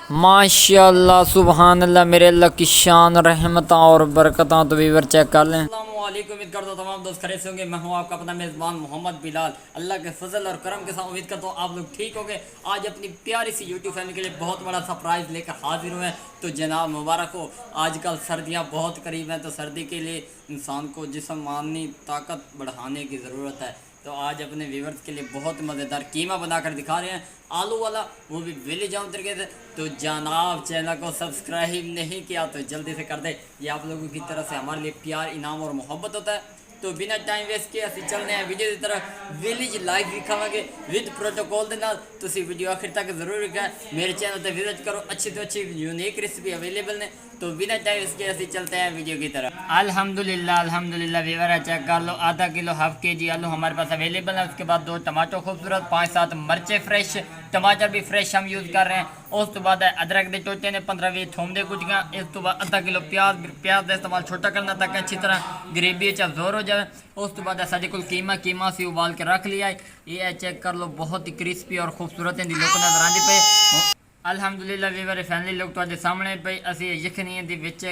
माशाल्लाह सुबहान अल्लाह मेरे अल्लाह की शान रहमत और बरकत। तो वीवर चेक कर लें। उम्मीद करता हूँ तमाम दोस्त खरीद होंगे। मैं हूँ आपका अपना मेज़बान मोहम्मद बिलाल। अल्लाह के फजल और करम के साथ उम्मीद करता हूँ आप लोग ठीक होंगे। आज अपनी प्यारी सी यूट्यूब फैमिली के लिए बहुत बड़ा सरप्राइज़ लेकर हाजिर हुए हैं। तो जनाब मुबारक हो। आजकल सर्दियाँ बहुत करीब हैं, तो सर्दी के लिए इंसान को जिस्मानी ताकत बढ़ाने की ज़रूरत है। तो आज अपने व्यूवर्स के लिए बहुत मज़ेदार कीमा बनाकर दिखा रहे हैं, आलू वाला, वो भी विलेज आम तरीके से। तो जनाब चैनल को सब्सक्राइब नहीं किया तो जल्दी से कर दे। ये आप लोगों की तरफ से हमारे लिए प्यार, इनाम और मोहब्बत होता है। तो बिना टाइम वेस्ट किए असं चलने हैं वीडियो की तरफ। विलेज लाइव दिखावे विद प्रोटोकॉल के नाल। तुसी वीडियो आखिर तक जरूर देखा। मेरे चैनल पर विजिट करो, अच्छी तो अच्छी यूनिक रेसिपी अवेलेबल ने। तो बिना टाइम वेस्ट किए असं चलते हैं वीडियो की तरफ। अल्हम्दुलिल्लाह व्यूअर है, चेक कर लो। आधा किलो हाफ के जी आलू हमारे पास अवेलेबल है। उसके बाद 2 टमाटो खूबसूरत, 5-7 मिर्चें फ्रेश, टमाटर भी फ्रेश हम यूज़ कर रहे हैं। उस तो बाद अदरक के टोटे ने 15-20 थोम दे कुटियाँ। इस तो बाद आधा किलो प्याज का इस्तेमाल छोटा करना ताकि अच्छी तरह ग्रेवी अब्जॉर्ब हो जाए। उस तो बाद साढ़े को कीमा से उबाल के रख लिया है। ये है, चेक कर लो, बहुत ही क्रिस्पी और खूबसूरत इनकी लुक नजर आती पे। अल्हम्दुलिल्लाह व्यूअर फैमिली लुक तो सामने पे असी यखनी है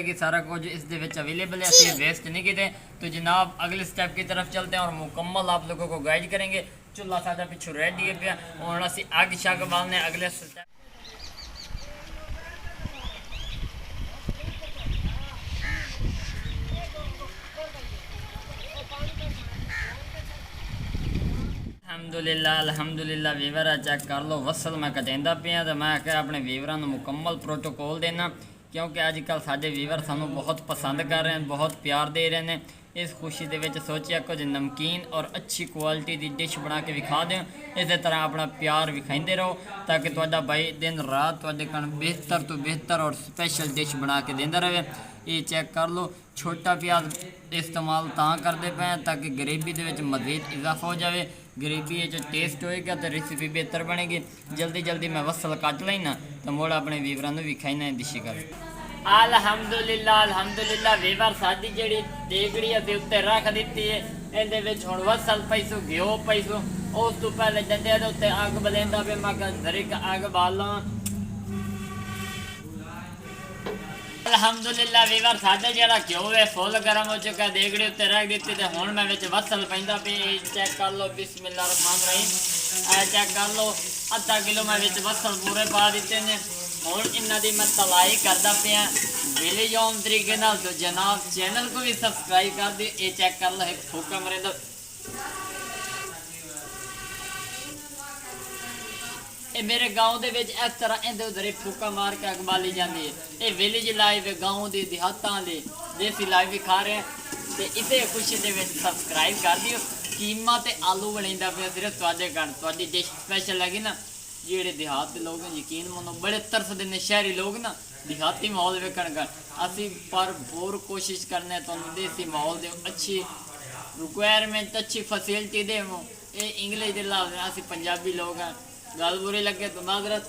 कि सारा कुछ इस अवेलेबल है, असी वेस्ट नहीं किए। तो जनाब अगले स्टेप की तरफ चलते हैं और मुकम्मल आप लोगों को गाइड करेंगे। चूल्हा साढ़ा पिछू रेडी है पे और असी अग शग बालने अगले स्टेप। अल्हम्दुलिल्लाह व्यूअर चेक कर लो। वसल मैं कटेंदा पिया तो मैं क्या अपने व्यूअरां नूं मुकम्मल प्रोटोकॉल देना, क्योंकि अजकल साडे व्यूअर सानूं बहुत पसंद कर रहे हैं, बहुत प्यार दे रहे हैं। इस खुशी के सोचा कुछ नमकीन और अच्छी क्वालिटी की डिश बना के विखा दें। इस तरह अपना प्यार विखाते रहो ताकि तुहाडा भाई दिन रात तुहाडे कण बेहतर तो बेहतर और स्पेशल डिश बना के देंदा रहे। ये चेक कर लो, छोटा प्याज इस्तेमाल करते पे ताकि ग्रेवी के मज़ीद इजाफा हो जाए। ग्रेवी टेस्ट होएगा तो रेसिपी बेहतर बनेगी। जल्दी मैं वसल कट लेना तो मोड़ अपने व्यूअरां नूं विखाईना डिश कर। अल्हम्दुलिल्लाह व्यूअर साडी जिहड़ी देगड़ी असीं उत्ते रख दित्ती है। इहदे विच हुण वसल पैसो घिओ पैसो। उस तो पहले डंडे दे उत्ते अग बलेंदा पे मैं जरीक अग बालां। अल्हम्दुलिल्लाह व्यूअर साडा जिहड़ा घिओ है फुल गर्म हो चुका। देगड़ी उत्ते रख दित्ती ते हुण मैं विच वसल पैंदा पे। चेक कर लो, बिस्मिल्लाहिर्रहमानिर्रहीम। चेक कर लो, आधा किलो मैं विच वसल पूरे पा दिते ने। और इन्हों की मैं तलाई करता पाया विलेज होम तरीके नाल। तो जनाब चैनल को भी सबसक्राइब कर दे। ये चेक कर लो, एक फूका मरे तो ये मेरे गाँव के इस तरह इधर उधर फूका मार के अग बाली जाती है। ये विलेज लाइव गाँव की देहातों के देसी लाइव भी खा रहे हैं। तो इसे खुशी के सबसक्राइब कर दियो। कीमा तो आलू बनेगा पे सिर्फ तुहाडे घर, तुहाडी डिश स्पैशल हैगी ना। जेडे देहात के लोग यकीन मनो बड़े तरसते हैं, शहरी लोग ना देहाती माहौल वेखण कर। असी पर भोर कोशिश करने तो देसी माहौल दे, अच्छी रिक्वायरमेंट, अच्छी फैसिलिटी दे। ये इंग्लिश के लाभ असी पंजाबी लोग हैं, गल बुरी लगे तो माजरत।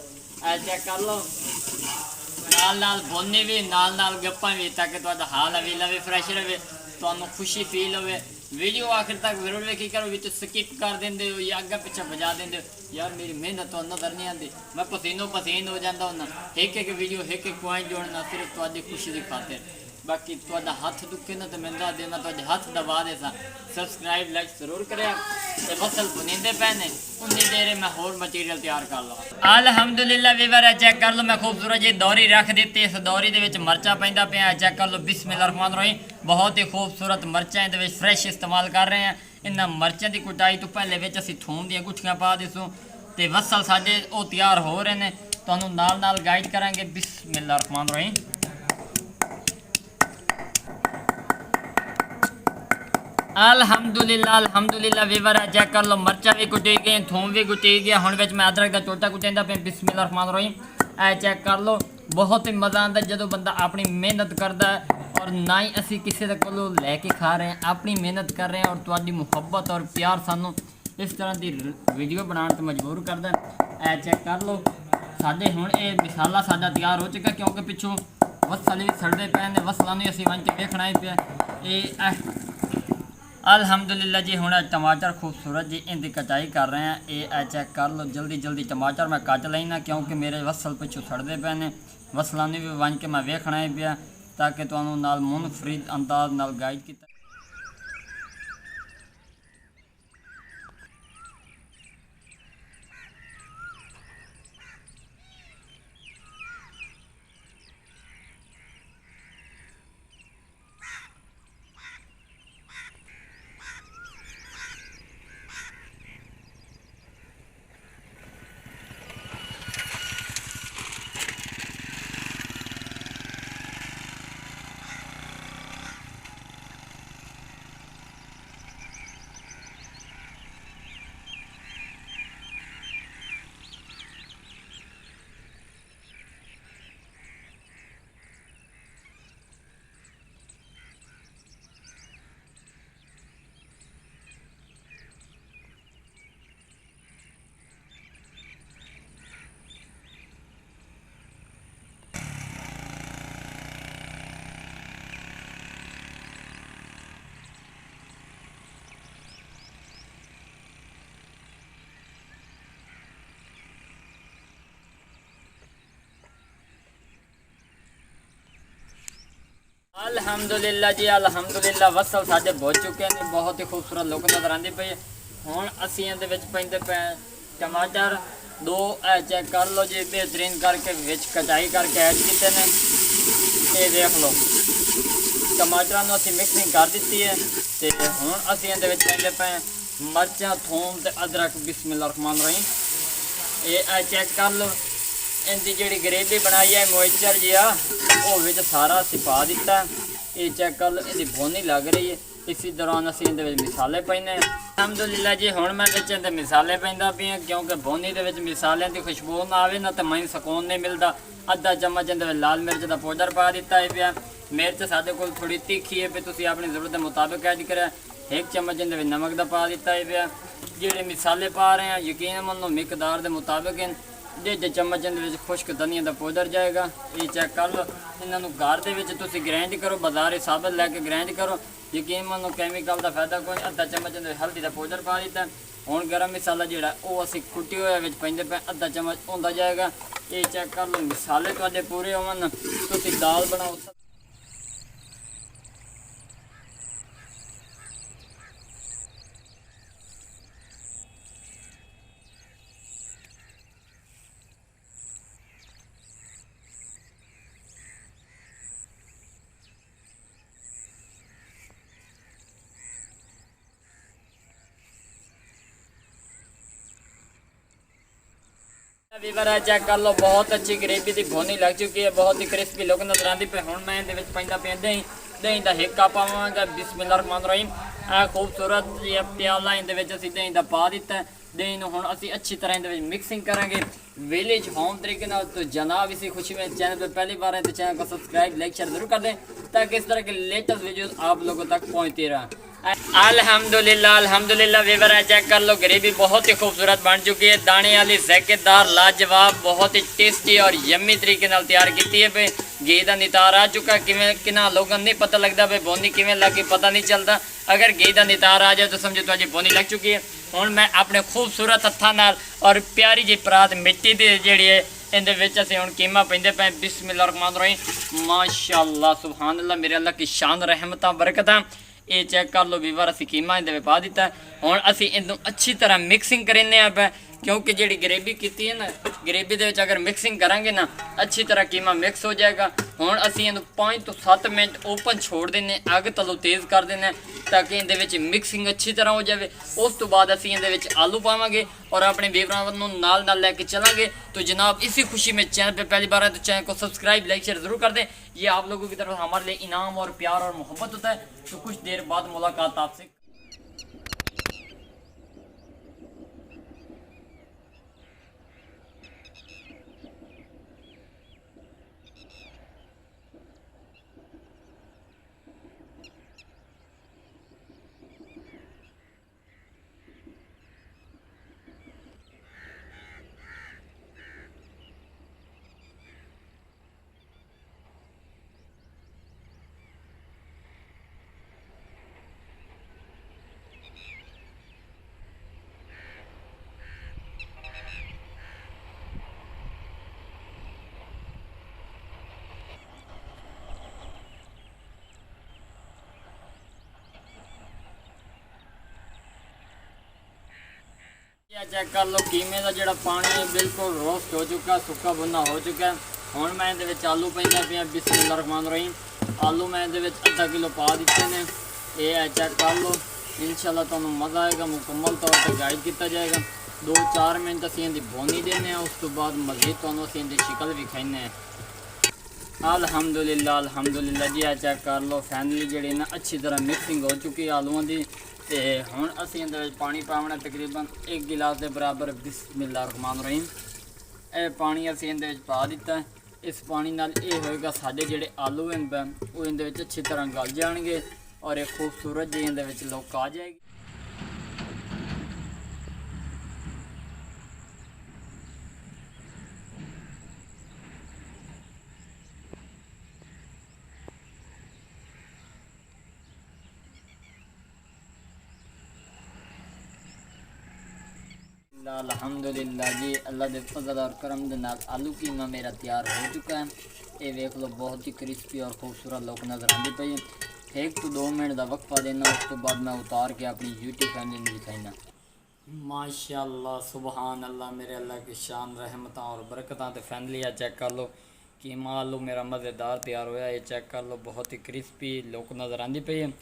चेक कर लो, नाल बोनी भी नाल गप्पा भी ताकि तुहाडा हाल हवेला भी फ्रैश रहे, तुहानू खुशी फील होवे। वीडियो आखिर तक जरूर वेखी करो, विच स्किप कर देंगे हो या अगे पिछे बजा देंगे हो। यार मेरी मेहनत तो नजर नहीं आती, मैं पसीनो पसीन हो जाता हूँ। एक वीडियो एक पॉइंट जोड़ना सिर्फ तुहाडी खुशी की खातिर। बाकी तुहाडा हाथ दुखे ना तो मैं दस देना, तुहाडे हाथ दबा दे सा। सबसक्राइब लाइक जरूर करें। फसल बुनींदे पे ने उन्नी देर मैं होर मटीरियल तैयार कर लो। अल्हम्दुलिल्लाह व्यूअर है, चेक कर लो, मैं खूबसूरत जी दौरी रख दी। इस दौरी के मरचा पैंदा पे। चेक कर लो, बिस्मिल्लाहिर्रहमानिर्रहीम। बहुत ही खूबसूरत मरचा ये फ्रैश इस्तेमाल कर रहे हैं। इन्होंने मरचों की कुटाई तो पहले असी थूम दी गुठियाँ पा दीसूँ। तो वसल साढ़े वो तैयार हो रहे हैं, तो नाल गाइड करांगे। बिस्मिल्लाहिर्रहमानिर्रहीम। अल्हम्दुलिल्लाह व्यूअर है, चेक कर लो, मरचा भी कुटी गई, थूम भी कुटी गया। हुण विच मैं अदरक का टोटा कुटेंदा पे। बिस्मिल्लाहिर्रहमानिर्रहीम। चेक कर लो, बहुत ही मज़ा आता जो बंदा अपनी मेहनत करता है और ना ही असी किसी को लैके खा रहे हैं, अपनी मेहनत कर रहे हैं। और तुहाडी मुहब्बत और प्यार सानू इस तरह की वीडियो बनाने तो मजबूर करता है। चेक कर लो, साढ़े हुण ये मसाला साडा तैयार हो चुका, क्योंकि पिछों वसल भी सड़ते पे ने। वसलों ने असी वन के देखना ही पे। अल्हम्दुलिल्लाह जी हुण टमाटर खूबसूरत जी इनकी कटाई कर रहे हैं। ये चेक कर लो, जल्दी जल्दी टमाटर मैं कट लेना क्योंकि मेरे वसल पिछू सड़ते पे ने। वसलों भी वन के मैं वेखना ही पिया ताकि तुहानू नाल मुनफरिद अंदाज नाल गाइड किया। अल्हम्दुलिल्लाह जी अल्हम्दुलिल्लाह वसल साडे भुज चुके हैं। बहुत ही खूबसूरत लुक नज़र आती पई। हुण असीं इहदे विच पैंदे पे टमाटर दो चेक कर लो जी, बेहतरीन करके विच कटाई करके ऐड कीते ने। ये देख लो टमाटरां नूं असीं मिक्सिंग कर दित्ती है। ते हुण असीं इहदे विच पैंदे पे मर्चां थूम ते अदरक। बिस्मिल्लाह रहमान रहीम। ये चेक कर लो इनकी जी ग्रेवी बनाई है मोइचर जिहा वो सारा असी पा दिता। ये चेक कर लो इनकी भोनी लग रही है। इसी दौरान असी इहदे मिसाले पैने। अलहमदुलिल्लाह जी हुण मैं विच इहदे मिसाले पैंदा पिया क्योंकि भोनी दे विच मिसालियां की खुशबू ना आवे ना तो मैं सुकून नहीं मिलता। अद्धा चम्मच इहदे लाल मिर्च का पाउडर पा दिता है पिया। मिर्च साडे कोल थोड़ी तीखी है, तुसीं अपनी जरूरत के मुताबिक ऐड करें। एक चम्मच इहदे नमक का पा दिता है पिया। जिहड़े मिसाले पा रहे हैं यकीन मनो मिकदार के मुताबिक डेढ़ चम्मच इहदे खुश्क धनिया का पाउडर जाएगा। ये चेक कर लो इन्हों घर के ग्राइंड करो, बाजार साबित लैके ग्राइंड करो। यकीन मनो कैमिकल का फायदा कोई। अद्धा चम्मच हल्दी का पाउडर पा दिता। हुण गर्म मसाला जोड़ा वो असी कुटी हुआ पेंदे पे अद्धा चम्मच होंदा जाएगा। ये चेक कर लो मसाले तुहाडे पूरे होवन तुसीं दाल बनाओ। वीवर है चेक कर लो, बहुत अच्छी ग्रेवी की भोनी लग चुकी है, बहुत ही क्रिस्पी लुक नजर आती पे। हुण मैं इहदे विच पैंदा पिया दही। दही का हिक्का पावांगा। बिस्मिल्लाह रहमान रहीम। खूबसूरत जिहा प्याला इहदे विच असीं दही दा पा दिता। दही नूं हुण असीं अच्छी तरह इहदे विच मिक्सिंग करांगे विलेज होम तरीके नाल। तो जनाब इसी खुशी में चैनल पर पहली बार है तो चैनल को सब्सक्राइब लाइक शेयर जरूर कर दें ताकि इस तरह के लेटेस्ट वीडियोस आप लोगों तक पहुँचती रहें। अल्हम्दुलिल्लाह अल्हम्दुलिल्लाह वीवर है चेक कर लो ग्रेवी बहुत ही खूबसूरत बन चुकी है। दाने वाली जैकेदार लाजवाब बहुत ही टेस्टी और यम्मी तरीके नाल तैयार की है। भाई घी का नितार आ चुका। किवें किना लोगों नहीं पता लगता भाई बोनी किवें लगी पता नहीं चलता। अगर घी का नितार आ जाए तो समझो तुहाडी बोनी लग चुकी है। हुण मैं अपने खूबसूरत हत्थां नाल और प्यारी जी परात मिट्टी की जिहड़ी है इहदे विच असीं हुण कीमा पैंदे पे। बिस्मिल्लाह रहमान रहीम। माशाअल्लाह सुभान अल्लाह मेरे अल्लाह की शान रहमतां बरकतां। ये चेक कर लो वीवर असी कीमा इहदे पा दिता है। हुण असी इहनूं अच्छी तरह मिक्सिंग करेंगे आप क्योंकि जी ग्रेवी की है ना ग्रेवी दे विच अगर मिक्सिंग करांगे ना अच्छी तरह कीमा मिक्स हो जाएगा। हुण असी इहनूं 5 तो 7 मिनट ओपन छोड़ देने, अग तलों तेज़ कर देना ताकि इहदे विच मिक्सिंग अच्छी तरह हो जाए। उस तो बाद असी इहदे विच आलू पावांगे और अपने वीवरां नूं नाल नाल लैके चलांगे। तो जनाब इसी खुशी में चैनल पर पहली बार है तो चैनल को सब्सक्राइब लाइक शेयर ज़रूर कर दें। ये आप लोगों की तरफ हमारे लिए इनाम और प्यार और मोहब्बत होता है। तो कुछ देर बाद मुलाकात आपसे। चेक कर लो कीमे का जोड़ा पानी है बिल्कुल रोस्ट हो चुका, सुक्का भुना हो चुका है। हुण मैं ये आलू पैंदा पिया, बिस्मिल्लाहिर्रहमानिर्रहीम। आलू मैं ये अद्धा किलो पा दिते ने। ये है चेक कर लो, इंशाल्लाह तुहानू मज़ा आएगा। मुकम्मल तौर पर गाइड किया जाएगा। 2-4 मिनट असीं इहदी भुनी देने, उस तो बाद मज़ीद तुहानू असीं इहदी शक्ल विखाने। अल्हम्दुलिल्लाह जी। चेक कर लो फैनली जी ना अच्छी तरह मिक्सिंग हो चुकी है आलूओं की। तो हुण असीं इहदे विच पानी पावना तकरीबन 1 गिलास के बराबर। बिस्मिल्लाहिर्रहमानिर्रहीम। यह पानी असीं इहदे विच पा दिता। इस पानी नाल ये होएगा साडे जिहड़े आलू हैं वो इहदे विच अच्छी तरह गल जाणगे और एक खूबसूरत जी इहदे विच लुक आ जाएगी। अल्हम्दुलिल्लाह जी, अल्लाह के फजल और करम के नाल आलू कीमा मेरा तैयार हो चुका है। ये देख लो बहुत ही क्रिस्पी और खूबसूरत लुक नज़र आती पई है। 1 to 2 मिनट का वक्फा देना, उस तो बाद मैं उतार के अपनी यूट्यूब फैमिली में दिखाईना। माशाअल्लाह सुबहान अल्लाह, मेरे अल्लाह की शान रहमत और बरकत। तो फैमिली है चेक कर लो कीमा आलू मेरा मज़ेदार तैयार होया। ये चेक कर लो बहुत ही क्रिस्पी लुक नज़र आती पई है।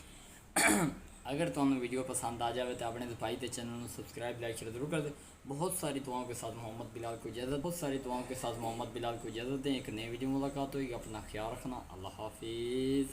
अगर तुम्हें वीडियो पसंद आ जाए तो अपने भाई के चैनल को सब्सक्राइब लाइक शेयर जरूर कर दे। बहुत सारी दुआओं के साथ मोहम्मद बिलाल को इजाज़त दें। एक नई वीडियो मुलाकात होगी। अपना ख्याल रखना। अल्लाह हाफिज़।